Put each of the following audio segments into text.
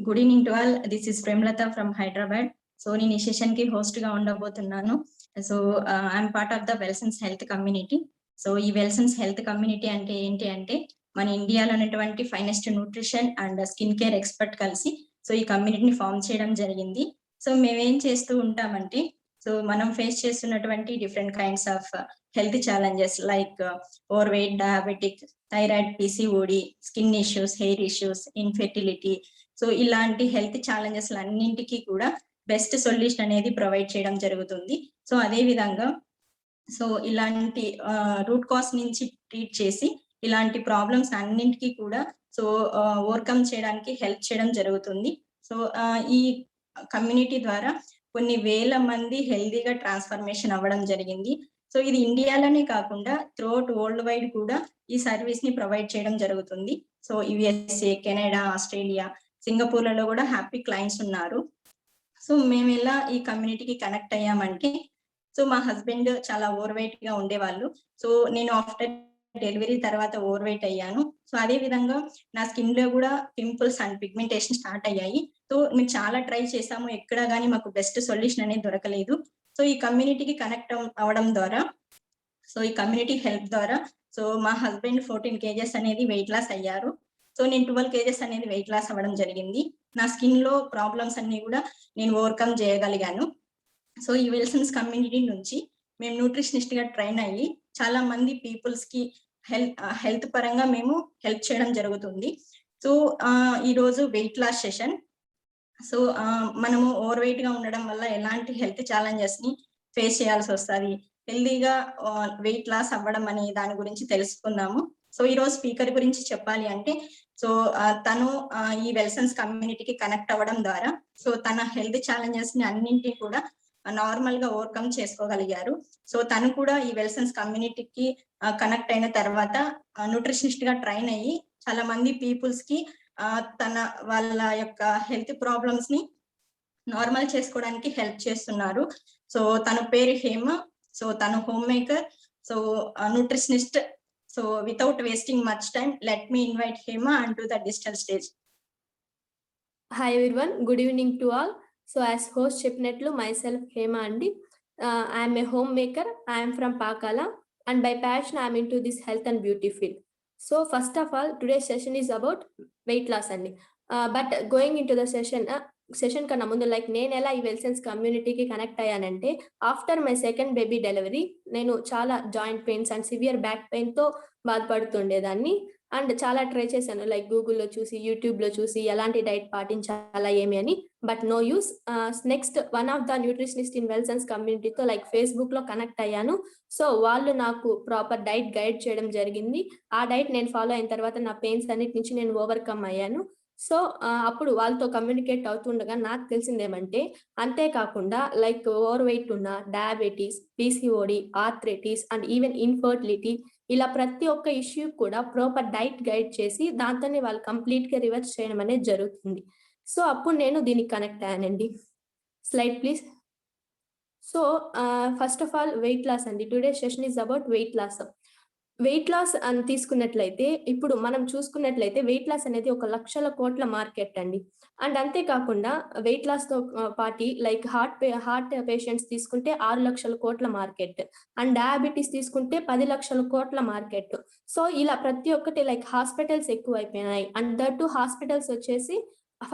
Good evening to all. This is Premalatha from Hyderabad. So నేను ఈ session కి హోస్ట్ గా ఉండబోతున్నాను. So I'm part of the Welsons health community. So ఈ Welsons health community అంటే ఏంటి అంటే మన ఇండియాలో ఉన్నటువంటి finest nutrition and skin care expert కలిసి సో ఈ కమ్యూనిటీని ఫామ్ చేయడం జరిగింది. సో మేమేం చేస్తూ ఉంటామంటే సో మనం ఫేస్ చేస్తున్నటువంటి different kinds of health challenges like over weight, diabetic, thyroid, PCOD, skin issues, hair issues, infertility, so ఇలాంటి హెల్త్ ఛాలెంజెస్ అన్నింటికి కూడా బెస్ట్ సొల్యూషన్ అనేది ప్రొవైడ్ చేయడం జరుగుతుంది. సో అదే విధంగా సో ఇలాంటి రూట్ కాస్ నుంచి ట్రీట్ చేసి ఇలాంటి ప్రాబ్లమ్స్ అన్నింటికి కూడా సో ఓవర్కమ్ చేయడానికి హెల్ప్ చేయడం జరుగుతుంది. సో ఈ కమ్యూనిటీ ద్వారా కొన్ని వేల మంది హెల్దీగా ట్రాన్స్ఫర్మేషన్ అవ్వడం జరిగింది. సో ఇది ఇండియాలోనే కాకుండా త్రూఅవుట్ వరల్డ్ వైడ్ కూడా ఈ సర్వీస్ ని ప్రొవైడ్ చేయడం జరుగుతుంది. సో యుఎస్ఏ, కెనడా, ఆస్ట్రేలియా, సింగపూర్లలో కూడా హ్యాపీ క్లయింట్స్ ఉన్నారు. సో మేము ఎలా ఈ కమ్యూనిటీకి కనెక్ట్ అయ్యామంటే సో మా హస్బెండ్ చాలా ఓవర్ వెయిట్ గా ఉండేవాళ్ళు. సో నేను ఆఫ్టర్ డెలివరీ తర్వాత ఓవర్ వెయిట్ అయ్యాను. సో అదే విధంగా నా స్కిన్ లో కూడా పింపుల్స్ అండ్ పిగ్మెంటేషన్ స్టార్ట్ అయ్యాయి. సో మేము చాలా ట్రై చేసాము, ఎక్కడ కానీ మాకు బెస్ట్ సొల్యూషన్ అనేది దొరకలేదు. సో ఈ కమ్యూనిటీకి కనెక్ట్ అవ్వడం ద్వారా సో ఈ కమ్యూనిటీ హెల్ప్ ద్వారా సో మా హస్బెండ్ 14 kgs అనేది వెయిట్ లాస్ అయ్యారు. సో నేను 12 kgs అనేది వెయిట్ లాస్ అవ్వడం జరిగింది. నా స్కిన్ లో ప్రాబ్లమ్స్ అన్ని కూడా నేను ఓవర్కమ్ చేయగలిగాను. సో ఈ వెల్సన్స్ కమ్యూనిటీ నుంచి మేము న్యూట్రిషనిస్ట్ గా ట్రైన్ అయ్యి చాలా మంది పీపుల్స్ కి హెల్త్ పరంగా మేము హెల్ప్ చేయడం జరుగుతుంది. సో ఈ రోజు వెయిట్ లాస్ సెషన్. సో మనము ఓవర్ వెయిట్ గా ఉండడం వల్ల ఎలాంటి హెల్త్ ఛాలెంజెస్ ని ఫేస్ చేయాల్సి వస్తుంది, హెల్దీగా వెయిట్ లాస్ అవ్వడం అనే దాని గురించి తెలుసుకుందాము. సో ఈ రోజు స్పీకర్ గురించి చెప్పాలి అంటే సో తను ఈ వెల్సన్స్ కమ్యూనిటీకి కనెక్ట్ అవ్వడం ద్వారా సో తన హెల్త్ ఛాలెంజెస్ ని అన్నింటినీ కూడా నార్మల్ గా ఓవర్కమ్ చేసుకోగలిగారు. సో తను కూడా ఈ వెల్సన్స్ కమ్యూనిటీకి కనెక్ట్ అయిన తర్వాత న్యూట్రిషనిస్ట్ గా ట్రైన్ అయ్యి చాలా మంది పీపుల్స్ కి తన వాళ్ళ యొక్క హెల్త్ ప్రాబ్లమ్స్ ని నార్మల్ చేసుకోవడానికి హెల్ప్ చేస్తున్నారు. సో తన పేరు హేమ. సో తను home maker, so nutritionist. So without wasting much time, let me invite Hema and to the digital stage. Hi everyone, good evening to all. So as host చెప్పినట్లు myself Hema అండి. I am a homemaker. I am from Pakala and by passion I am into this health and beauty field. So first of all, today's session is about weight loss అండి. But going into the session కన్నా ముందు like నేను ఎలా ఈ Welsons కమ్యూనిటీకి connect అయ్యానంటే after my second baby delivery నేను చాలా joint pains and severe back పెయిన్తో బాధపడుతుండేదాన్ని. అండ్ చాలా ట్రై చేశాను, లైక్ గూగుల్లో చూసి, యూట్యూబ్లో చూసి ఎలాంటి డైట్ పాటించాలా ఏమి అని, but no use. Next one of the nutritionist in Welsons కమ్యూనిటీతో లైక్ ఫేస్బుక్లో కనెక్ట్ అయ్యాను. సో వాళ్ళు నాకు ప్రాపర్ డైట్ గైడ్ చేయడం జరిగింది. ఆ డైట్ నేను ఫాలో అయిన తర్వాత నా పెయిన్స్ అన్నిటి నుంచి నేను ఓవర్కమ్ అయ్యాను. సో అప్పుడు వాళ్ళతో కమ్యూనికేట్ అవుతుండగా నాకు తెలిసిందేమంటే అంతేకాకుండా లైక్ ఓవర్ వెయిట్ ఉన్న, diabetes, PCOD, arthritis and even infertility ఇలా ప్రతి ఒక్క ఇష్యూ కూడా ప్రాపర్ డైట్ గైడ్ చేసి దాంతోనే వాళ్ళు కంప్లీట్గా రివర్స్ చేయడం అనేది జరుగుతుంది. సో అప్పుడు నేను దీనికి కనెక్ట్ అయ్యానండి. Slide please. So first of all weight loss అండి. Today session is about weight loss. Weight loss అని తీసుకున్నట్లయితే ఇప్పుడు మనం చూసుకున్నట్లయితే వెయిట్ లాస్ అనేది 1 లక్షల కోట్ల మార్కెట్ అండి. అండ్ అంతేకాకుండా వెయిట్ లాస్తో పాటు లైక్ హార్ట్ పేషెంట్స్ తీసుకుంటే 6 లక్షల కోట్ల మార్కెట్ అండ్ డయాబెటీస్ తీసుకుంటే 10 లక్షల కోట్ల మార్కెట్. సో ఇలా ప్రతి ఒక్కటి లైక్ హాస్పిటల్స్ ఎక్కువ అయిపోయినాయి. అండ్ దట్టు హాస్పిటల్స్ వచ్చేసి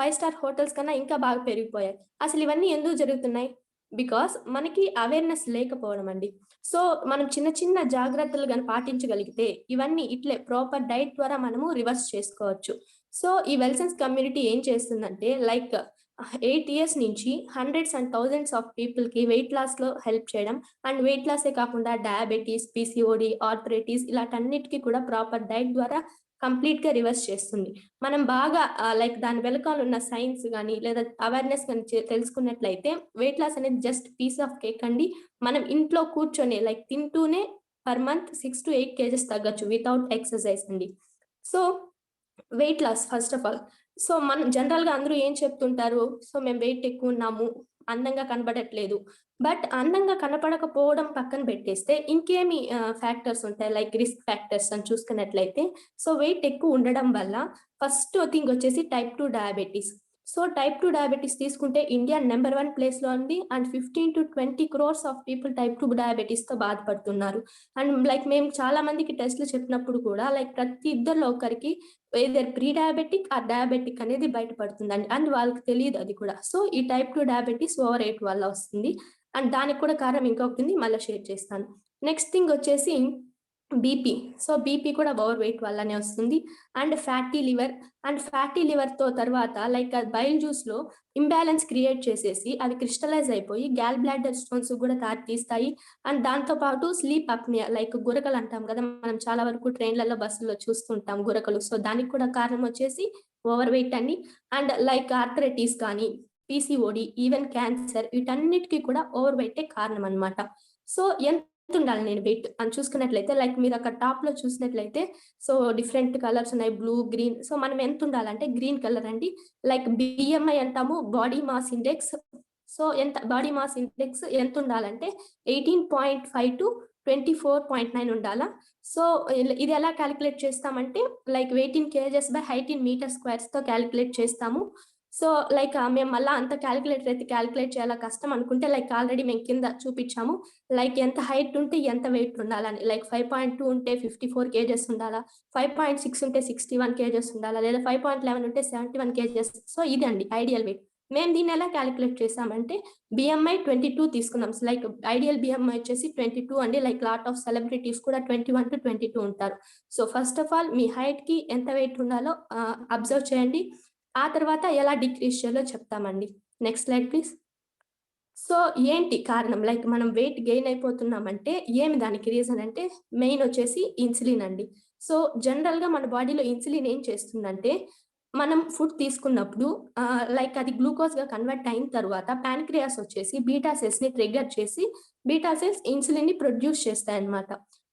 5 స్టార్ హోటల్స్ కన్నా ఇంకా బాగా పెరిగిపోయాయి. అసలు ఇవన్నీ ఎందుకు జరుగుతున్నాయి? బికాస్ మనకి అవేర్నెస్ లేకపోవడం అండి. సో మనం చిన్న చిన్న జాగ్రత్తలు కానీ పాటించగలిగితే ఇవన్నీ ఇట్లే ప్రాపర్ డైట్ ద్వారా మనము రివర్స్ చేసుకోవచ్చు. సో ఈ వెల్సన్స్ కమ్యూనిటీ ఏం చేస్తుందంటే లైక్ 8 years నుంచి హండ్రెడ్స్ అండ్ థౌజండ్స్ ఆఫ్ పీపుల్కి వెయిట్ లాస్లో హెల్ప్ చేయడం అండ్ వెయిట్ లాసే కాకుండా డయాబెటీస్, పిసిఓడి, ఆర్థరైటిస్ ఇలాంటన్నిటికీ కూడా ప్రాపర్ డైట్ ద్వారా కంప్లీట్గా రివర్స్ చేస్తుంది. మనం బాగా లైక్ దాని వెనకాల ఉన్న సైన్స్ కానీ లేదా అవేర్నెస్ కానీ తెలుసుకున్నట్లయితే వెయిట్ లాస్ అనేది జస్ట్ పీస్ ఆఫ్ కేక్ అండి. మనం ఇంట్లో కూర్చొని లైక్ తింటూనే పర్ మంత్ 6 to 8 kgs తగ్గచ్చు వితౌట్ ఎక్సర్సైజ్ అండి. So weight loss first of all, so మనం జనరల్గా అందరూ ఏం చెప్తుంటారు, సో మేము వెయిట్ ఎక్కువ ఉన్నాము, అందంగా కనబడట్లేదు. బట్ అందంగా కనపడకపోవడం పక్కన పెట్టేస్తే ఇంకేమి ఫ్యాక్టర్స్ ఉంటాయి లైక్ రిస్క్ ఫ్యాక్టర్స్ అని చూసుకున్నట్లయితే సో వెయిట్ ఎక్కువ ఉండడం వల్ల ఫస్ట్ థింగ్ వచ్చేసి type 2 diabetes. So type 2 diabetes తీసుకుంటే ఇండియా నెంబర్ 1 ప్లేస్‌లో ఉంది. And 15-20 crores of people type 2 డయాబెటిస్‌తో బాధపడుతున్నారు. అండ్ లైక్ మేము చాలా మందికి టెస్ట్‌లు చెప్పినప్పుడు కూడా లైక్ ప్రతి ఇద్దరిలో ఒకరికి either pre diabetic or diabetic అనేది బయటపడుతుందండి. అండ్ వాళ్ళకి తెలీదు అది కూడా. సో ఈ టైప్ 2 డయాబెటిస్ ఓవర్ వెయిట్ వల్ల వస్తుంది. అండ్ దానికి కూడా కారణం ఇంకొకటి ఉంది. మళ్ళా షేర్ చేస్తాను. నెక్స్ట్ థింగ్ వచ్చేసి బీపీ. సో బీపీ కూడా ఓవర్ వెయిట్ వల్లనే వస్తుంది. అండ్ ఫ్యాటీ లివర్‌తో తర్వాత లైక్ బైల్ జ్యూస్‌లో ఇంబాలెన్స్ క్రియేట్ చేసేసి అవి క్రిస్టలైజ్ అయిపోయి గాల్ బ్లాడర్ స్టోన్స్ కూడా దారి తీస్తాయి. అండ్ దాంతో పాటు స్లీప్ అప్నియా లైక్ గురకలు అంటాం కదా! మనం చాలా వరకు ట్రైన్‌లలో, బస్సుల్లో చూస్తుంటాం గురకలు. సో దానికి కూడా కారణం వచ్చేసి ఓవర్ వెయిట్ అండి. అండ్ లైక్ ఆర్థరైటిస్ కానీ, పీసీఓడీ, ఈవెన్ క్యాన్సర్ వీటన్నిటికి కూడా ఓవర్ వెయిటే కారణం అన్నమాట. సో ఎంతుండాలి నేను వెయిట్ అని చూసుకున్నట్లయితే లైక్ మీరు అక్కడ టాప్‌లో చూసినట్లయితే సో డిఫరెంట్ కలర్స్ ఉన్నాయి. Blue, green. సో మనం ఎంతుండాలంటే గ్రీన్ కలర్ అండి. లైక్ బీఎంఐ అంటాము. Body mass index. So body mass index ఎంతుండాలంటే 18.5-24.9 ఉండాలా. సో ఇది ఎలా కాలిక్యులేట్ చేస్తామంటే like weight in kgs by height in metre స్క్వేర్స్‌తో కాలిక్యులేట్ చేస్తాము. సో లైక్ మేము మళ్ళా అంత కాలిక్యులేటర్ అయితే కాలిక్యులేట్ చేయాలా కష్టం అనుకుంటే లైక్ ఆల్రెడీ మేము కింద చూపిచ్చాము. లైక్ ఎంత హైట్ ఉంటే ఎంత వెయిట్ ఉండాలని. లైక్ 5.2 ఉంటే 54 కేజెస్ ఉండాలా. 5.6 ఉంటే 61 కేజెస్ ఉండాలా. లేదా 5.11 ఉంటే 71 కేజెస్. సో ఇదండి ఐడియల్ వెయిట్. మేము దీన్ని ఎలా కాలిక్యులేట్ చేసామంటే బీఎంఐ 22 తీసుకున్నాం. లైక్ ఐడియల్ బీఎంఐ వచ్చేసి 22 అండి. లైక్ లాట్ ఆఫ్ సెలబ్రిటీస్ కూడా 21-22 ఉంటారు. సో ఫస్ట్ ఆఫ్ ఆల్ మీ హైట్‌కి ఎంత వెయిట్ ఉండాలో అబ్జర్వ్ చేయండి. ఆ తర్వాత ఎలా డిక్రీజ్ చేయాలో చెప్తామండి. Next slide please. సో ఏంటి కారణం? లైక్ మనం వెయిట్ గెయిన్ అయిపోతున్నామంటే ఏమి దానికి రీజన్ అంటే మెయిన్ వచ్చేసి ఇన్సులిన్ అండి. సో జనరల్‌గా మన బాడీలో ఇన్సులిన్ ఏం చేస్తుందంటే మనం ఫుడ్ తీసుకున్నప్పుడు లైక్ అది గ్లూకోజ్‌గా కన్వర్ట్ అయిన తర్వాత పాన్‌క్రియాస్ వచ్చేసి బీటా సెల్స్‌ని ట్రిగ్గర్ చేసి బీటా సెల్స్ ఇన్సులిన్‌ని ప్రొడ్యూస్ చేస్తాయన్నమాట.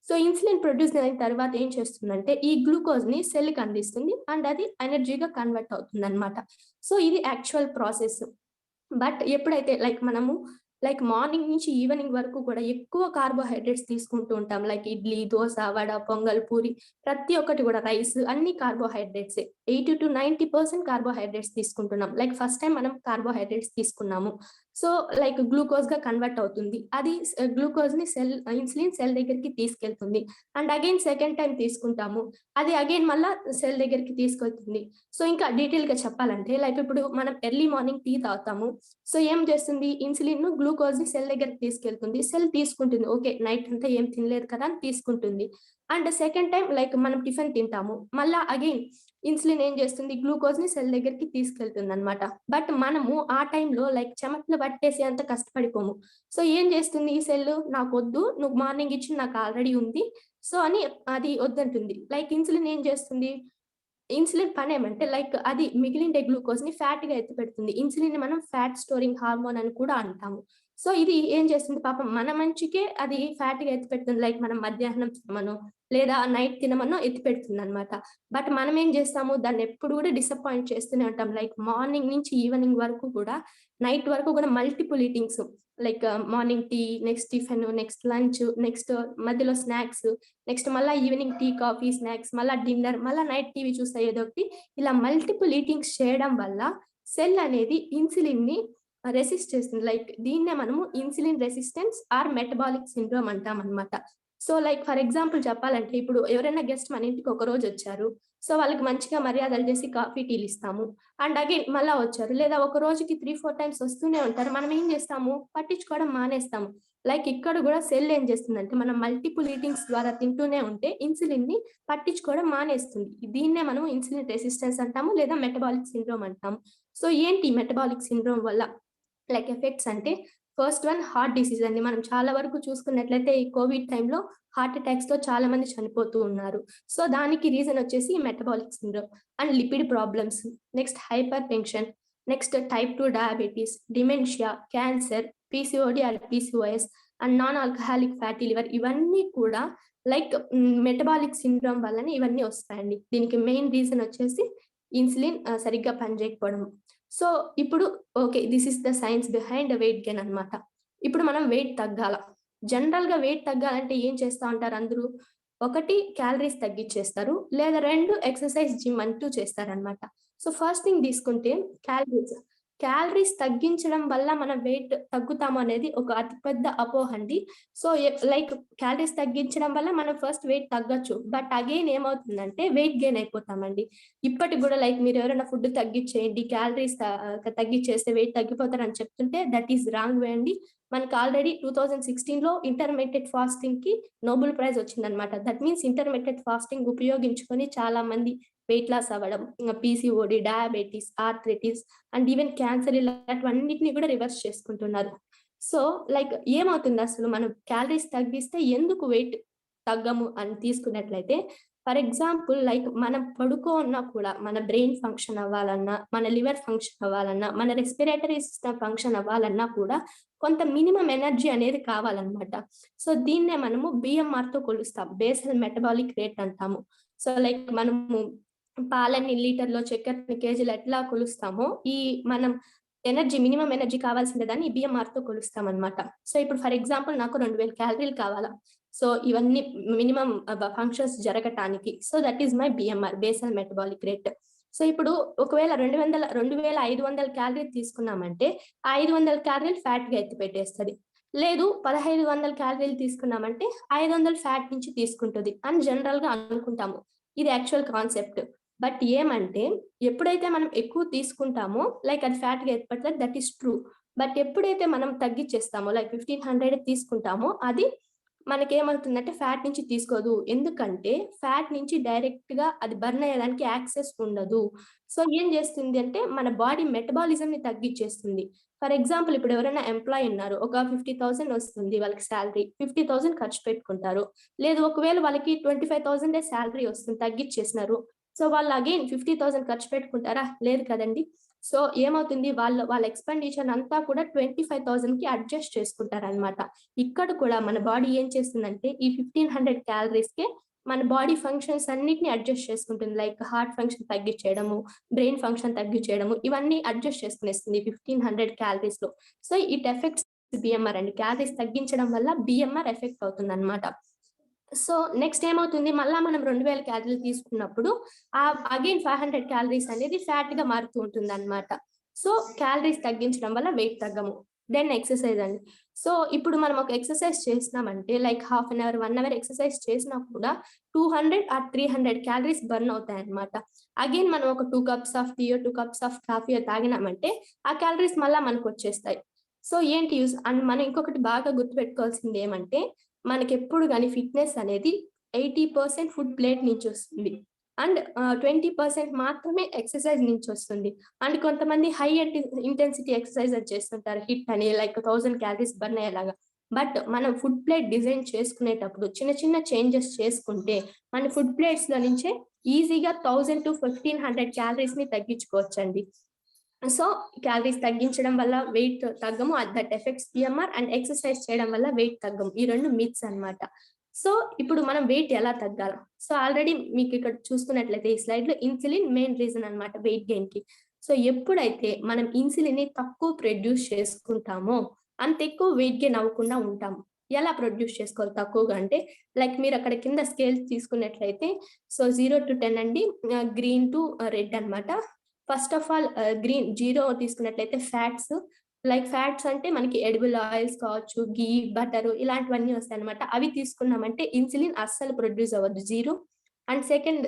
సో ఇన్సులిన్ ప్రొడ్యూస్ అయిన తర్వాత ఏం చేస్తుందంటే ఈ గ్లూకోజ్‌ని సెల్‌కి అందిస్తుంది. అండ్ అది ఎనర్జీగా కన్వర్ట్ అవుతుందన్నమాట. సో ఇది యాక్చువల్ ప్రాసెస్. బట్ ఎప్పుడైతే లైక్ మనము లైక్ మార్నింగ్ నుంచి ఈవెనింగ్ వరకు కూడా ఎక్కువ కార్బోహైడ్రేట్స్ తీసుకుంటూ ఉంటాం. లైక్ ఇడ్లీ, దోస, వడ, పొంగల్, పూరి ప్రతి ఒక్కటి కూడా రైస్ అన్ని కార్బోహైడ్రేట్సే. 80-90% కార్బోహైడ్రేట్స్ తీసుకుంటున్నాం. లైక్ ఫస్ట్ టైమ్ మనం కార్బోహైడ్రేట్స్ తీసుకున్నాము. సో లైక్ గ్లూకోజ్‌గా కన్వర్ట్ అవుతుంది. అది గ్లూకోజ్‌ని ఇన్సులిన్ సెల్ దగ్గరికి తీసుకెళ్తుంది. అండ్ అగైన్ సెకండ్ టైమ్ తీసుకుంటాము. అది అగైన్ మళ్ళా సెల్ దగ్గరికి తీసుకెళ్తుంది. సో ఇంకా డీటెయిల్‌గా చెప్పాలంటే లైక్ ఇప్పుడు మనం ఎర్లీ మార్నింగ్ టీ తాగుతాము. సో ఏం చేస్తుంది ఇన్సులిన్ గ్లూకోజ్‌ని సెల్ దగ్గరికి తీసుకెళ్తుంది. సెల్ తీసుకుంటుంది. ఓకే. నైట్ అంతా ఏం తినలేదు కదా అని తీసుకుంటుంది. అండ్ సెకండ్ టైమ్ లైక్ మనం టిఫిన్ తింటాము. మళ్ళా అగైన్ ఇన్సులిన్ ఏం చేస్తుంది గ్లూకోజ్‌ని సెల్ దగ్గరికి తీసుకెళ్తుందన్నమాట. బట్ మనము ఆ టైంలో లైక్ చెమటలు పట్టేసి అంత కష్టపడిపోము. సో ఏం చేస్తుంది ఈ సెల్ నాకొద్దు. నువ్వు మార్నింగ్ ఇచ్చింది నాకు ఆల్రెడీ ఉంది. సో అని అది వద్దంటుంది. లైక్ ఇన్సులిన్ ఏం చేస్తుంది ఇన్సులిన్ పనేమంటే లైక్ అది మిగిలిండే గ్లూకోజ్‌ని ఫ్యాట్‌గా ఎత్తిపెడుతుంది. ఇన్సులిన్‌ని మనం ఫ్యాట్ స్టోరింగ్ హార్మోన్ అని కూడా అంటాము. సో ఇది ఏం చేస్తుంది పాపం మన మంచికే అది ఫ్యాట్‌గా ఎత్తిపెడుతుంది. లైక్ మనం మధ్యాహ్నం తినమనో, లేదా నైట్ తినమనో ఎత్తిపెడుతుందనమాట. బట్ మనం ఏం చేస్తాము దాన్ని ఎప్పుడు కూడా డిసప్పాయింట్ చేస్తూనే ఉంటాం. లైక్ మార్నింగ్ నుంచి ఈవెనింగ్ వరకు కూడా నైట్ వరకు కూడా multiple eatings like morning tea, next tiffin, next lunch, next మధ్యలో స్నాక్స్, నెక్స్ట్ మళ్ళా ఈవినింగ్ టీ, కాఫీ, స్నాక్స్, మళ్ళా డిన్నర్, మళ్ళా నైట్ టీవీ చూస్తా ఏదో ఒకటి. ఇలా మల్టిపుల్ ఈటింగ్స్ చేయడం వల్ల సెల్ అనేది ఇన్సులిన్‌ని రెసిస్ట్ చేస్తుంది. లైక్ దీన్నే మనము insulin resistance or metabolic syndrome అంటామనమాట. సో లైక్ ఫర్ ఎగ్జాంపుల్ చెప్పాలంటే ఇప్పుడు ఎవరైనా గెస్ట్ మన ఇంటికి ఒకరోజొచ్చారు. సో వాళ్ళకి మంచిగా మర్యాదలు చేసి కాఫీ, టీలు ఇస్తాము. అండ్ అగైన్ మళ్ళా వచ్చారు. లేదా ఒక రోజుకి 3-4 టైమ్స్ వస్తూనే ఉంటారు. మనం ఏం చేస్తాము పట్టించుకోవడం మానేస్తాము. లైక్ ఇక్కడ గూడా సెల్ ఏం చేస్తుందంటే, మనం మల్టిపుల్ ఈటింగ్స్ ద్వారా తింటూనే ఉంటే ఇన్సులిన్‌ని పట్టించుకోవడం మానేస్తుంది. దీన్నే మనం ఇన్సులిన్ రెసిస్టెన్స్ అంటాము. లేదా మెటబాలిక్ సిండ్రోమ్ అంటాము. సో ఏంటి మెటబాలిక్ సిండ్రోమ్ వల్ల లైక్ ఎఫెక్ట్స్ అంటే ఫస్ట్ వన్ హార్ట్ డిసీజ్ అండి. మనం చాలా వరకు చూసుకున్నట్లయితే ఈ కోవిడ్ టైమ్‌లో హార్ట్ అటాక్స్‌తో చాలా మంది చనిపోతూ ఉన్నారు. సో దానికి రీజన్ వచ్చేసి metabolic syndrome and lipid problems, next hyper tension, next type 2 diabetes, dementia, cancer, PCOD are PCOS and non alcoholic fatty liver ఇవన్నీ కూడా లైక్ మెటబాలిక్ సిండ్రోమ్ వల్లనే ఇవన్నీ వస్తాయండి. దీనికి మెయిన్ రీజన్ వచ్చేసి ఇన్సులిన్ సరిగ్గా పనిచేయకపోవడం. సో ఇప్పుడు okay. This is the science behind weight gain అన్నమాట. ఇప్పుడు మనం వెయిట్ తగ్గాల. జనరల్‌గా వెయిట్ తగ్గాలంటే ఏం చేస్తా ఉంటారు అందరూ? ఒకటి క్యాలరీస్ తగ్గించేస్తారు, లేదా 2 ఎక్సర్సైజ్, జిమ్ అంటూ చేస్తారనమాట. సో ఫస్ట్ థింగ్ తీసుకుంటే క్యాలరీస్. క్యాలరీస్ తగ్గించడం వల్ల మనం వెయిట్ తగ్గుతాము అనేది ఒక అతిపెద్ద అపోహ అండి. సో లైక్ క్యాలరీస్ తగ్గించడం వల్ల మనం ఫస్ట్ వెయిట్ తగ్గొచ్చు. బట్ అగైన్ ఏమవుతుందంటే వెయిట్ గెయిన్ అయిపోతామండి. ఇప్పటికి కూడా లైక్ మీరు ఎవరైనా ఫుడ్ తగ్గించేయండి, క్యాలరీస్ తగ్గించేస్తే వెయిట్ తగ్గిపోతారని చెప్తుంటే దట్ ఈస్ రాంగ్ వే అండి. మనకు ఆల్రెడీ 2016లో ఇంటర్మీడియట్ ఫాస్టింగ్ కి నోబెల్ ప్రైజ్ వచ్చిందనమాట. దట్ మీన్స్ ఇంటర్మీడియట్ ఫాస్టింగ్ ఉపయోగించుకొని చాలా మంది వెయిట్ లాస్ అవ్వడం, PCOD, diabetes, arthritis and even cancer ఇలాంటివన్నిటిని కూడా రివర్స్ చేసుకుంటున్నారు. సో లైక్ ఏమవుతుంది అసలు మనం క్యాలరీస్ తగ్గిస్తే ఎందుకు వెయిట్ తగ్గము అని తీసుకున్నట్లయితే, ఫర్ ఎగ్జాంపుల్ లైక్ మనం పడుకోన్నా కూడా మన బ్రెయిన్ ఫంక్షన్ అవ్వాలన్నా, మన లివర్ ఫంక్షన్ అవ్వాలన్నా, మన రెస్పిరేటరీ సిస్టమ్ ఫంక్షన్ అవ్వాలన్నా కూడా కొంత మినిమం ఎనర్జీ అనేది కావాలన్నమాట. సో దీన్నే మనము బిఎంఆర్‌తో కొలుస్తాం. బేసల్ మెటబాలిక్ రేట్ అంటాము. సో లైక్ మనము పాలని లీటర్‌లో, చక్కెరని కేజీలో ఎట్లా కొలుస్తామో, ఈ మనం మినిమం ఎనర్జీ కావాల్సిన దాన్ని బిఎంఆర్‌తో కొలుస్తామన్నమాట. సో ఇప్పుడు ఫర్ ఎగ్జాంపుల్ నాకు 2000 క్యాలరీలు కావాలా. సో ఇవన్నీ మినిమం ఫంక్షన్స్ జరగటానికి. So that is my BMR, basal metabolic rate. So ఇప్పుడు ఒకవేళ 2500 క్యాలరీలు తీసుకున్నామంటే, ఆ 500 క్యాలరీలు ఫ్యాట్‌గా ఎత్తిపెట్టేస్తది. లేదు 1500 క్యాలరీలు తీసుకున్నామంటే 500 ఫ్యాట్ నుంచి తీసుకుంటది అని జనరల్‌గా అనుకుంటాము. ఇది యాక్చువల్ కాన్సెప్ట్. బట్ ఏమంటే ఎప్పుడైతే మనం ఎక్కువ తీసుకుంటామో లైక్ అది ఫ్యాట్‌గా ఎత్తిపెడతది, దట్ ఈస్ ట్రూ. బట్ ఎప్పుడైతే మనం తగ్గిచ్చేస్తామో లైక్ 1500 తీసుకుంటామో అది మనకేమవుతుందంటే ఫ్యాట్ నుంచి తీసుకోదు. ఎందుకంటే ఫ్యాట్ నుంచి డైరెక్ట్‌గా అది బర్న్ అయ్యేదానికి యాక్సెస్ ఉండదు. సో ఏం చేస్తుంది అంటే మన బాడీ మెటబాలిజంని తగ్గిచ్చేస్తుంది. ఫర్ ఎగ్జాంపుల్ ఇప్పుడు ఎవరైనా ఎంప్లాయీ ఉన్నారు. ఒక 50,000 వస్తుంది వాళ్ళకి సాలరీ. 50,000 ఖర్చు పెట్టుకుంటారు. లేదు ఒకవేళ వాళ్ళకి 25,000 సాలరీ వస్తుంది, తగ్గిచ్చేసినారు. సో వాళ్ళు అగైన్ 50,000 ఖర్చు పెట్టుకుంటారా? లేదు కదండీ! సో ఏమవుతుంది వాళ్ళ ఎక్స్‌పెండిచర్ అంతా కూడా 25,000కి అడ్జస్ట్ చేసుకుంటారనమాట. ఇక్కడ కూడా మన బాడీ ఏం చేస్తుందంటే ఈ 1500 క్యాలరీస్‌కే మన బాడీ ఫంక్షన్స్ అన్నిటిని అడ్జస్ట్ చేసుకుంటుంది. లైక్ హార్ట్ ఫంక్షన్ తగ్గిచ్చేయడము, బ్రెయిన్ ఫంక్షన్ తగ్గిచ్చేయడము, ఇవన్నీ అడ్జస్ట్ చేసుకునేస్తుంది 1500 క్యాలరీస్‌లో. సో ఇట్ ఎఫెక్ట్స్ బిఎంఆర్ అండి. క్యాలరీస్ తగ్గించడం వల్ల బిఎంఆర్ ఎఫెక్ట్ అవుతుందనమాట. సో నెక్స్ట్ ఏమవుతుంది, మళ్ళా మనం 2000 క్యాలరీలు తీసుకున్నప్పుడు అగైన్ 500 క్యాలరీస్ అనేది ఫ్యాట్‌గా మారుతూ ఉంటుందన్నమాట. సో క్యాలరీస్ తగ్గించడం వల్ల వెయిట్ తగ్గము. దెన్ ఎక్సర్సైజ్ అండి. సో ఇప్పుడు మనం ఒక ఎక్సర్సైజ్ చేసినామంటే like half an hour, 1 hour exercise చేసినా కూడా 200 ఆర్ 300 క్యాలరీస్ బర్న్ అవుతాయన్నమాట. అగైన్ మనం ఒక 2 కప్స్ ఆఫ్ టీయో, 2 కప్స్ ఆఫ్ కాఫీయో తాగినామంటే ఆ క్యాలరీస్ మళ్ళా మనకొచ్చేస్తాయి. సో ఏంటి యూజ్? అండ్ మనం ఇంకొకటి బాగా గుర్తుపెట్టుకోవాల్సింది ఏమంటే మనకెప్పుడు గాని ఫిట్‌నెస్ అనేది 80% ఫుడ్ ప్లేట్ నుంచొస్తుంది. అండ్ 20% మాత్రమే ఎక్సర్సైజ్ నుంచొస్తుంది. అండ్ కొంతమంది హై ఇంటెన్సిటీ ఎక్సర్సైజ్ అని చేస్తుంటారు. హిట్ అని లైక్ 1000 క్యాలరీస్ బర్న్ అయ్యేలాగా. బట్ మనం ఫుడ్ ప్లేట్ డిజైన్ చేసుకునేటప్పుడు చిన్న చిన్న చేంజెస్ చేసుకుంటే మన ఫుడ్ ప్లేట్స్‌లో నుంచే ఈజీగా 1000-1500 క్యాలరీస్‌ని తగ్గించుకోవచ్చండి. సో క్యాలరీస్ తగ్గించడం వల్ల వెయిట్ తగ్గము. That affects BMR. And exercise చేయడం వల్ల వెయిట్ తగ్గము. ఈ 2 మిత్స్ అన్నమాట. సో ఇప్పుడు మనం వెయిట్ ఎలా తగ్గాల? సో ఆల్రెడీ మీకు ఇక్కడ చూస్తున్నట్లయితే ఈ స్లైడ్‌లో ఇన్సులిన్ మెయిన్ రీజన్ అన్నమాట వెయిట్ గెయిన్‌కి. సో ఎప్పుడైతే మనం ఇన్సులిన్‌ని తక్కువ ప్రొడ్యూస్ చేసుకుంటామో అంత ఎక్కువ వెయిట్ గెయిన్ అవ్వకుండా ఉంటాము. ఎలా ప్రొడ్యూస్ చేసుకోవాలి తక్కువగా అంటే లైక్ మీరు అక్కడ కింద స్కేల్ తీసుకున్నట్లయితే సో 0-10 అండి. గ్రీన్ టు రెడ్ అన్నమాట. ఫస్ట్ ఆఫ్ ఆల్ గ్రీన్ 0 తీసుకున్నట్లయితే ఫ్యాట్స్. లైక్ ఫ్యాట్స్ అంటే మనకి ఎడిబుల్ ఆయిల్స్ కావచ్చు, ఘీ, బటరు ఇలాంటివన్నీ వస్తాయన్నమాట. అవి తీసుకున్నామంటే ఇన్సులిన్ అస్సలు ప్రొడ్యూస్ అవ్వదు 0. అండ్ సెకండ్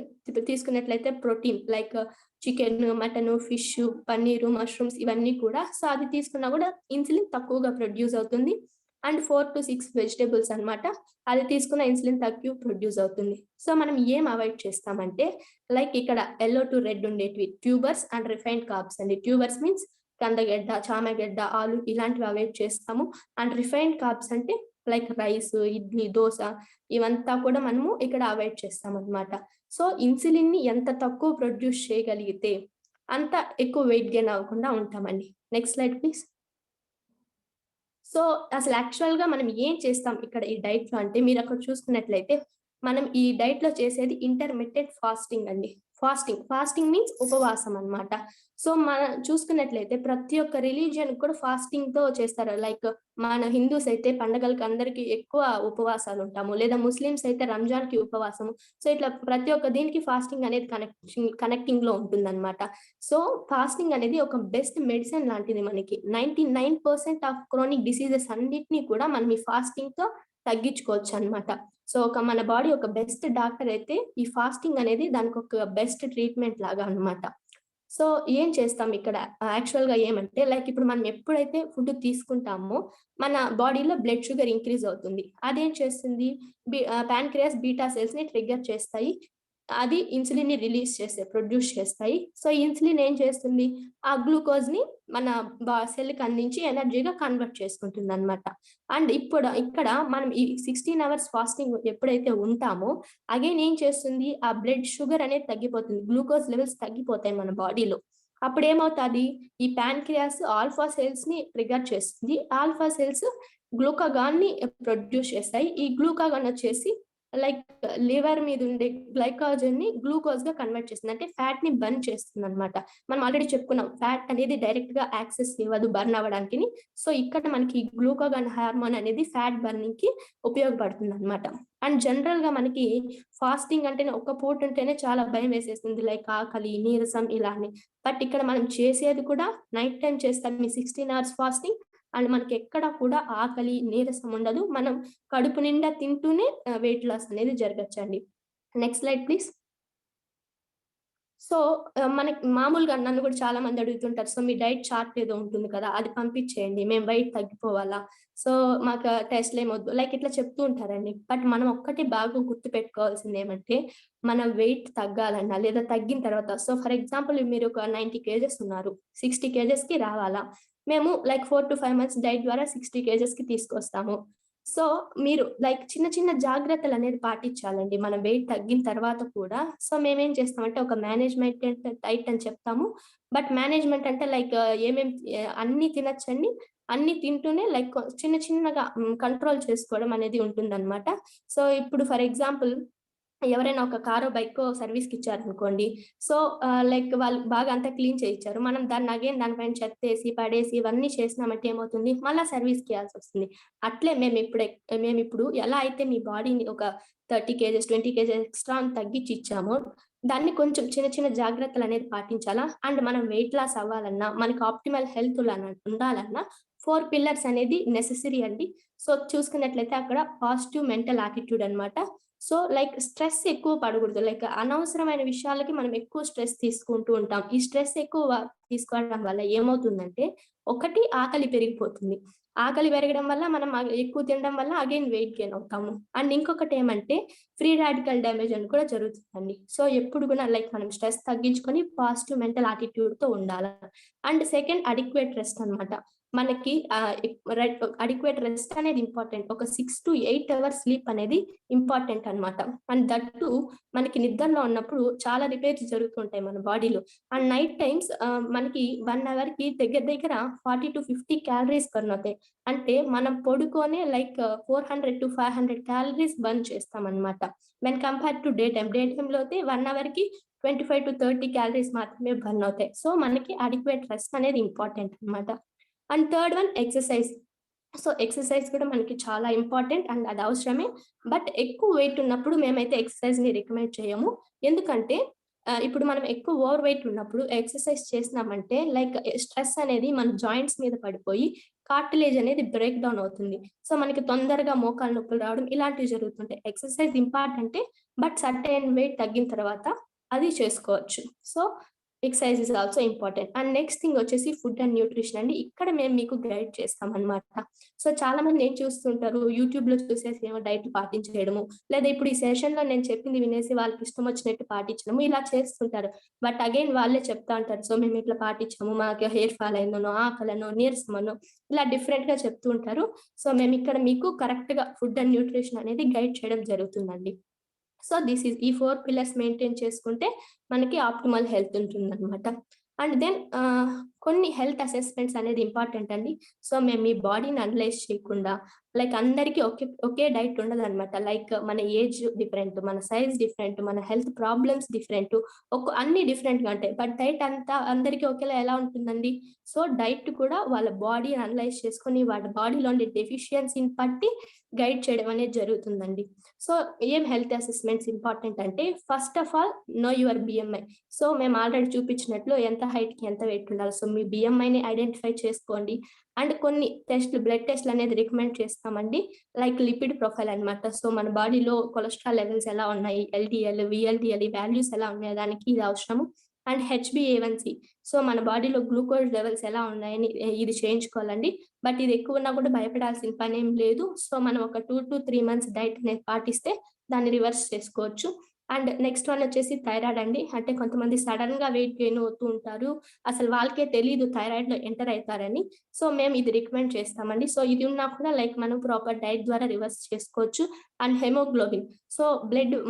తీసుకున్నట్లయితే protein like chicken, mutton, fish, paneer, mushrooms ఇవన్నీ కూడా. సో అది తీసుకున్నా కూడా ఇన్సులిన్ తక్కువగా ప్రొడ్యూస్ అవుతుంది. అండ్ 4-6 వెజిటబుల్స్ అన్నమాట. అది తీసుకున్న ఇన్సులిన్ తక్కువ ప్రొడ్యూస్ అవుతుంది. సో మనం ఏం అవాయిడ్ చేస్తామంటే లైక్ ఇక్కడ యెల్లో టు రెడ్ ఉండేటివి ట్యూబర్స్ అండ్ రిఫైన్డ్ కార్బ్స్ అండి. ట్యూబర్స్ మీన్స్ కందగడ్డ, చామగడ్డ, ఆలు ఇలాంటివి అవాయిడ్ చేస్తాము. అండ్ రిఫైన్డ్ కార్బ్స్ అంటే లైక్ రైస్, ఇడ్లీ, దోస ఇవంతా కూడా మనము ఇక్కడ అవాయిడ్ చేస్తామన్నమాట. సో ఇన్సులిన్‌ని ఎంత తక్కువ ప్రొడ్యూస్ చేయగలిగితే అంత ఎక్కువ వెయిట్ గెయిన్ అవ్వకుండా ఉంటామండి. Next slide please. సో అసలు యాక్చువల్‌గా మనం ఏం చేస్తాం ఇక్కడ ఈ డైట్‌లో అంటే మీరక్కడ చూసుకున్నట్లయితే మనం ఈ డైట్‌లో చేసేది ఇంటర్మిటెంట్ ఫాస్టింగ్ అండి. ఫాస్టింగ్ మీన్స్ ఉపవాసం అన్నమాట. సో మనం చూసుకున్నట్లయితే ప్రతి ఒక్క రిలీజియన్ కూడా ఫాస్టింగ్ తో చేస్తారు. లైక్ మన హిందూస్ అయితే పండగలకి అందరికి ఎక్కువ ఉపవాసాలు ఉంటాము, లేదా ముస్లిమ్స్ అయితే రంజాన్ కి ఉపవాసము. సో ఇట్లా ప్రతి ఒక్క దీనికి ఫాస్టింగ్ అనేది కనెక్టింగ్ లో ఉంటుందన్నమాట. సో ఫాస్టింగ్ అనేది ఒక బెస్ట్ మెడిసిన్ లాంటిది. మనకి 99% ఆఫ్ క్రోనిక్ డిసీజెస్ అన్నిటిని కూడా మనం ఈ ఫాస్టింగ్ తో తగ్గించుకోవచ్చు అన్నమాట. సో మన బాడీ ఒక బెస్ట్ డాక్టర్ అయితే ఈ ఫాస్టింగ్ అనేది దానికి ఒక బెస్ట్ ట్రీట్మెంట్ లాగా అన్నమాట. సో ఏం చేస్తాం ఇక్కడ యాక్చువల్‌గా ఏమంటే లైక్ ఇప్పుడు మనం ఎప్పుడైతే ఫుడ్ తీసుకుంటామో మన బాడీలో బ్లడ్ షుగర్ ఇంక్రీజ్ అవుతుంది. అదేం చేస్తుంది, పాన్‌క్రియాస్ బీటా సెల్స్‌ని ట్రిగ్గర్ చేస్తాయి. అది ఇన్సులిన్‌ని ప్రొడ్యూస్ చేస్తాయి. సో ఇన్సులిన్ ఏం చేస్తుంది, ఆ గ్లూకోజ్‌ని మన సెల్‌కి అందించి ఎనర్జీగా కన్వర్ట్ చేసుకుంటుందన్నమాట. అండ్ ఇక్కడ మనం ఈ 16 అవర్స్ ఫాస్టింగ్ ఎప్పుడైతే ఉంటామో అగైన్ ఏం చేస్తుంది, ఆ బ్లడ్ షుగర్ అనేది తగ్గిపోతుంది. గ్లూకోజ్ లెవెల్స్ తగ్గిపోతాయి మన బాడీలో. అప్పుడేమవుతాది, ఈ పాన్‌క్రియాస్ ఆల్ఫా సెల్స్‌ని ట్రిగ్గర్ చేస్తుంది. ఆల్ఫా సెల్స్ గ్లూకాగాన్‌ని ప్రొడ్యూస్ చేస్తాయి. ఈ గ్లూకాగాన్ వచ్చేసి లైక్ లివర్ మీద ఉండే గ్లైకోజన్‌ని గ్లూకోజ్‌గా కన్వర్ట్ చేస్తుంది. అంటే ఫ్యాట్‌ని బర్న్ చేస్తుందన్నమాట. మనం ఆల్రెడీ చెప్పుకున్నాం. ఫ్యాట్ అనేది డైరెక్ట్‌గా యాక్సెస్ ఇవ్వదు బర్న్ అవ్వడానికిని. సో ఇక్కడ మనకి గ్లూకాగాన్ హార్మోన్ అనేది ఫ్యాట్ బర్నింగ్‌కి ఉపయోగపడుతుందన్నమాట. అండ్ జనరల్‌గా మనకి ఫాస్టింగ్ అంటేనే ఒక్క పూట ఉంటేనే చాలా భయం వేసేస్తుంది. లైక్ ఆకలి, నీరసం ఇలా అని. బట్ ఇక్కడ మనం చేసేది కూడా నైట్ టైమ్ చేస్తాం ఈ 16 అవర్స్ ఫాస్టింగ్. అండ్ మనకి ఎక్కడ కూడా ఆకలి, నీరసం ఉండదు. మనం కడుపు నిండా తింటూనే వెయిట్ లాస్ అనేది జరగొచ్చండి. Next slide please. సో మనకి మామూలుగా నన్ను కూడా చాలా మంది అడుగుతుంటారు. సో మీ డైట్ చార్ట్ ఏదో ఉంటుంది కదా, అది పంపించేయండి. మేము వెయిట్ తగ్గిపోవాలా? సో మాకు టెస్ట్‌లేమొద్దు. లైక్ ఇట్లా చెప్తూ ఉంటారండి. బట్ మనం ఒక్కటి బాగా గుర్తుపెట్టుకోవాల్సింది ఏమంటే, మన వెయిట్ తగ్గాలన్నా లేదా తగ్గిన తర్వాత సో ఫర్ ఎగ్జాంపుల్ మీరు ఒక 90 కేజెస్ ఉన్నారు. 60 కేజెస్‌కి రావాలా? మేము లైక్ 4-5 మంత్స్ డైట్ ద్వారా 60 కేజెస్‌కి తీసుకొస్తాము. సో మీరు లైక్ చిన్న చిన్న జాగ్రత్తలనేది పాటించాలండి. మనం వెయిట్ తగ్గిన తర్వాత కూడా. సో మేమేం చేస్తామంటే ఒక మేనేజ్‌మెంట్ డైట్ అని చెప్తాము. బట్ మేనేజ్‌మెంట్ అంటే లైక్ అన్నీ తినొచ్చండి. అన్నీ తింటూనే లైక్ చిన్న చిన్నగా కంట్రోల్ చేసుకోవడం అనేది ఉంటుందన్నమాట. సో ఇప్పుడు ఫర్ ఎగ్జాంపుల్ ఎవరైనా ఒక కారో, బైకో సర్వీస్‌కిచ్చారనుకోండి. సో లైక్ వాళ్ళు బాగా అంతా క్లీన్ చేయిచ్చారు. మనం దాన్ని అగైన్ దానిపైన చెత్తేసి, పడేసి ఇవన్నీ చేసినామంటే ఏమవుతుంది, మళ్ళా సర్వీస్‌కియ్యాల్సొస్తుంది. అట్లే మేమిప్పుడు ఎలా అయితే మీ బాడీని ఒక 30 కేజెస్, 20 కేజెస్ ఎక్స్‌ట్రా అని తగ్గించి ఇచ్చామో, దాన్ని కొంచెం చిన్న చిన్న జాగ్రత్తలనేది పాటించాలా. అండ్ మనం వెయిట్ లాస్ అవ్వాలన్నా, మనకి ఆప్టిమల్ ఉండాలన్నా 4 పిల్లర్స్ అనేది నెసెసరీ అండి. సో చూసుకున్నట్లయితే అక్కడ పాజిటివ్ మెంటల్ యాటిట్యూడ్ అన్నమాట. సో లైక్ స్ట్రెస్ ఎక్కువ పడకూడదు. లైక్ అనవసరమైన విషయాలకి మనం ఎక్కువ స్ట్రెస్ తీసుకుంటూ ఉంటాం. ఈ స్ట్రెస్ ఎక్కువ తీసుకోవడం వల్ల ఏమవుతుందంటే, ఒకటి ఆకలి పెరిగిపోతుంది. ఆకలి పెరగడం వల్ల మనం ఎక్కువ తినడం వల్ల అగైన్ వెయిట్ గెయిన్ అవుతాము. అండ్ ఇంకొకటేమంటే ఫ్రీ రాడికల్ డ్యామేజ్ అని కూడా జరుగుతుందండి. సో ఎప్పుడు కూడా లైక్ మనం స్ట్రెస్ తగ్గించుకొని పాజిటివ్ మెంటల్ యాటిట్యూడ్‌తో ఉండాల. అండ్ సెకండ్ అడిక్వేట్ రెస్ట్ అన్నమాట. మనకి అడిక్వేట్ రెస్ట్ అనేది ఇంపార్టెంట్. ఒక 6-8 అవర్స్ స్లీప్ అనేది ఇంపార్టెంట్ అన్నమాట. అండ్ దట్ టూ మనకి నిద్రలో ఉన్నప్పుడు చాలా రిపేర్స్ జరుగుతుంటాయి మన బాడీలో. అండ్ నైట్ టైమ్స్ మనకి 1 అవర్‌కి దగ్గర దగ్గర 40-50 క్యాలరీస్ బర్న్ అవుతాయి. అంటే మనం పడుకొనే లైక్ 400-500 క్యాలరీస్ బర్న్ చేస్తామన్నమాట. When compared to day time. Day టైమ్‌లో అయితే 1 అవర్‌కి 25-30 క్యాలరీస్ మాత్రమే బర్న్ అవుతాయి. సో మనకి అడిక్వేట్ రెస్ట్ అనేది ఇంపార్టెంట్ అన్నమాట. And third one exercise. So exercise కూడా మనకి చాలా ఇంపార్టెంట్ అండ్ అది అవసరమే. బట్ ఎక్కువ వెయిట్ ఉన్నప్పుడు మేమైతే ఎక్సర్సైజ్‌ని రికమెండ్ చేయము. ఎందుకంటే ఇప్పుడు మనం ఎక్కువ ఓవర్ వెయిట్ ఉన్నప్పుడు ఎక్సర్సైజ్ చేసినామంటే లైక్ స్ట్రెస్ అనేది మన జాయింట్స్ మీద పడిపోయి కార్టిలేజ్ అనేది బ్రేక్ డౌన్ అవుతుంది. సో మనకి తొందరగా మోకాలు నొప్పులు రావడం ఇలాంటివి జరుగుతుంటాయి. ఎక్సర్సైజ్ ఇంపార్టెంటే. బట్ సర్టెన్ వెయిట్ తగ్గిన తర్వాత అది చేసుకోవచ్చు. So exercise is also important. And next thing వచ్చేసి ఫుడ్ అండ్ న్యూట్రిషన్ అండి. ఇక్కడ మేము మీకు గైడ్ చేస్తామన్నమాట. సో చాలా మంది ఏం చూస్తుంటారు, యూట్యూబ్‌లో చూసేసి ఏమో డైట్‌లు పాటించేయడము, లేదా ఇప్పుడు ఈ సెషన్‌లో నేను చెప్పింది వినేసి వాళ్ళకి ఇష్టం వచ్చినట్టు పాటించడము ఇలా చేస్తుంటారు. బట్ అగైన్ వాళ్ళే చెప్తా ఉంటారు. సో మేము ఇట్లా పాటించాము. మాకు హెయిర్ ఫాల్ అయిందనో, ఆకలనో, నీరసమనో ఇలా డిఫరెంట్‌గా చెప్తూ ఉంటారు. సో మేము ఇక్కడ మీకు కరెక్ట్‌గా ఫుడ్ అండ్ న్యూట్రిషన్ అనేది గైడ్ చేయడం జరుగుతుందండి. సో ఈ 4 పిల్లర్స్ మెయింటైన్ చేసుకుంటే మనకి ఆప్టిమల్ హెల్త్ ఉంటుందన్నమాట. అండ్ దెన్ కొన్ని హెల్త్ అసెస్మెంట్స్ అనేది ఇంపార్టెంట్ అండి. సో మేము మీ బాడీని అనలైజ్ చేయకుండా లైక్ అందరికీ ఒకే డైట్ ఉండదనమాట. లైక్ మన ఏజ్ డిఫరెంట్, మన సైజ్ డిఫరెంట్, మన హెల్త్ ప్రాబ్లమ్స్ డిఫరెంట్, అన్ని డిఫరెంట్‌గా ఉంటాయి. బట్ డైట్ అంతా అందరికీ ఒకేలా ఎలా ఉంటుందండి? సో డైట్ కూడా వాళ్ళ బాడీని అనలైజ్ చేసుకొని వాళ్ళ బాడీలో ఉండే డెఫిషియన్సీని బట్టి గైడ్ చేయడం అనేది జరుగుతుందండి. సో ఏం హెల్త్ అసెస్మెంట్స్ ఇంపార్టెంట్ అంటే first of all know your BMI. So మేము ఆల్రెడీ చూపించినట్లు ఎంత హైట్‌కి ఎంత వెయిట్ ఉండాలి. సో మీ బిఎంఐని ఐడెంటిఫై చేసుకోండి. అండ్ కొన్ని టెస్ట్‌లు, బ్లడ్ టెస్ట్‌లు అనేది రికమెండ్ చేస్తామండి. లైక్ లిపిడ్ ప్రొఫైల్ అన్నమాట. సో మన బాడీలో కొలెస్ట్రాల్ లెవెల్స్ ఎలా ఉన్నాయి, ఎల్‌డిఎల్, వీఎల్‌డిఎల్ ఈ వాల్యూస్ ఎలా ఉన్నాయి దానికి ఇది అవసరము. అండ్ హెచ్‌బీఏవన్సీ. సో మన బాడీలో గ్లూకోజ్ లెవెల్స్ ఎలా ఉన్నాయని ఇది చేయించుకోవాలండి. బట్ ఇది ఎక్కువ ఉన్నా కూడా భయపడాల్సిన పనేం లేదు. సో మనం ఒక 2-3 మంత్స్ డైట్ అనేది పాటిస్తే దాన్ని రివర్స్ చేసుకోవచ్చు. అండ్ నెక్స్ట్ వన్ వచ్చేసి థైరాయిడ్ అండి. అంటే కొంతమంది సడెన్‌గా వెయిట్ గెయిన్ అవుతూ ఉంటారు. అసలు వాళ్ళకే తెలీదు థైరాయిడ్‌లో ఎంటర్ అయితారని. సో మేము ఇది రికమెండ్ చేస్తామండి. సో ఇది ఉన్నా కూడా లైక్ మనం ప్రాపర్ డైట్ ద్వారా రివర్స్ చేసుకోవచ్చు. And haemoglobin. సో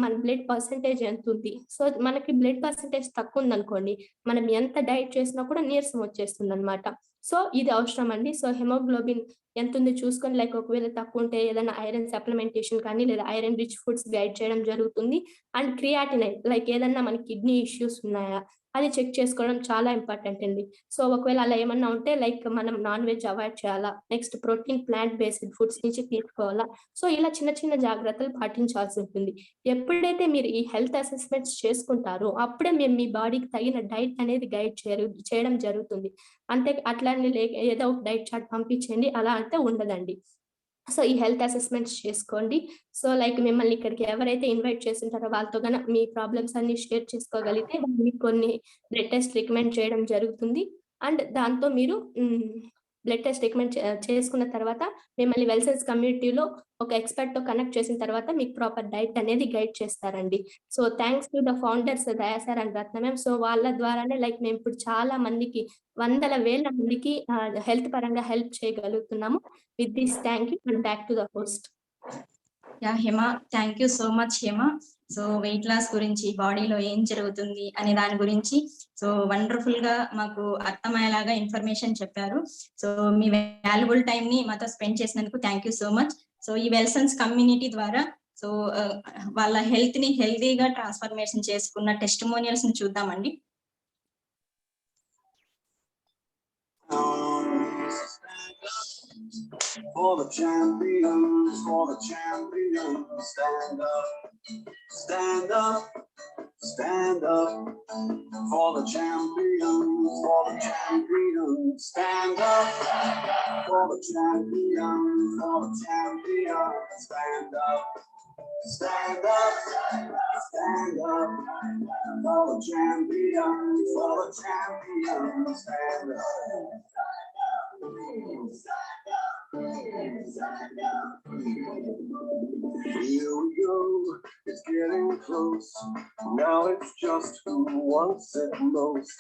మన బ్లడ్ పర్సెంటేజ్ ఎంతుంది? సో మనకి బ్లడ్ పర్సెంటేజ్ తక్కువ ఉందనుకోండి, మనం ఎంత డైట్ చేసినా కూడా నీరసం వచ్చేస్తుందనమాట. సో ఇది అవసరం అండి. సో హెమోగ్లోబిన్ ఎంతుంది చూసుకొని లైక్ ఒకవేళ తక్కువ ఉంటే ఏదైనా ఐరన్ సప్లిమెంటేషన్ కానీ లేదా ఐరన్ రిచ్ ఫుడ్స్ గైడ్ చేయడం జరుగుతుంది. అండ్ క్రియాటినైన్ లైక్ ఏదన్నా మనకి కిడ్నీ ఇష్యూస్ ఉన్నాయా? అది చెక్ చేసుకోవడం చాలా ఇంపార్టెంట్ అండి. సో ఒకవేళ అలా ఏమన్నా ఉంటే లైక్ మనం నాన్ వెజ్ అవాయిడ్ చేయాలా? Next protein plant based foods నుంచి తీసుకోవాలా? సో ఇలా చిన్న చిన్న జాగ్రత్తలు పాటించాల్సి ఉంటుంది. ఎప్పుడైతే మీరు ఈ హెల్త్ అసెస్మెంట్స్ చేసుకుంటారో అప్పుడే మేము మీ బాడీకి తగిన డైట్ అనేది చేయడం జరుగుతుంది. అంతే అట్లని ఏదో ఒక డైట్ చార్ట్ పంపించండి అలా అంటే ఉండదండి. సో ఈ హెల్త్ అసెస్మెంట్స్ చేసుకోండి. సో లైక్ మిమ్మల్ని ఇక్కడికి ఎవరైతే ఇన్వైట్ చేసుంటారో వాళ్ళతో మీ ప్రాబ్లమ్స్ అన్నీ షేర్ చేసుకోగలిగితే వాళ్ళు మీకు కొన్ని బ్లడ్ టెస్ట్ రికమెండ్ చేయడం జరుగుతుంది. అండ్ దాంతో మీరు బ్లడ్ టెస్ట్ రికమెండ్ చేసుకున్న తర్వాత మిమ్మల్ని వెల్‌సెన్స్ కమ్యూనిటీలో ఒక ఎక్స్‌పర్ట్‌తో కనెక్ట్ చేసిన తర్వాత మీకు ప్రాపర్ డైట్ అనేది గైడ్ చేస్తారండి. So thanks to the founders Daya sir and Ratna ma'am. So వాళ్ళ ద్వారానే లైక్ మేము ఇప్పుడు చాలా మందికి వందల వేల మందికి హెల్త్ పరంగా హెల్ప్ చేయగలుగుతున్నాము. With this thank you and back to the host. Hema, thank you so much Hema. So weight loss గురించి, బాడీలో ఏం జరుగుతుంది అనే దాని గురించి సో వండర్ఫుల్ గా మాకు అర్థమయ్యేలాగా ఇన్ఫర్మేషన్ చెప్పారు. సో మీ వాల్యుబుల్ టైం ని మాతో స్పెండ్ చేసినందుకు thank you so much. So ఈ వెల్సన్స్ కమ్యూనిటీ ద్వారా సో వాళ్ళ హెల్త్ ని హెల్దీగా ట్రాన్స్ఫర్మేషన్ చేసుకున్న టెస్టిమోనియల్స్ ని చూద్దామండి. For the champions, stand up, stand up, stand up. For the champions, stand up. For the champions, stand up. Stand up, stand up. For the champions, stand up. Here we go, it's getting close. Now it's just who wants it most.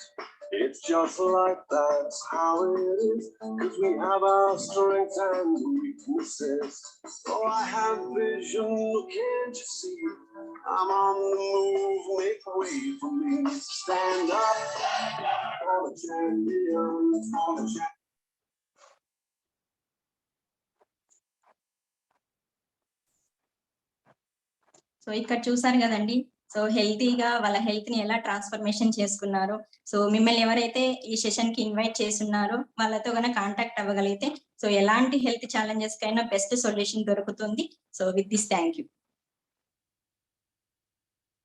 It's just like that's how it is, 'cause we have our strengths and weaknesses. Oh, I have vision, can't you see? I'm on the move, make way for me. Stand up, for the champions, for the champions. So ఇక్కడ చూసారు కదండి. So హెల్తీగా వాళ్ళ health ని ఎలా transformation చేసుకున్నారు. So మిమ్మల్ని ఎవరైతే ఈ సెషన్ కి ఇన్వైట్ చేస్తున్నారో వాళ్ళతో గన కాంటాక్ట్ అవ్వగలిగితే సో ఎలాంటి హెల్త్ ఛాలెంజెస్ కైనా బెస్ట్ సొల్యూషన్ దొరుకుతుంది. So with this thank you.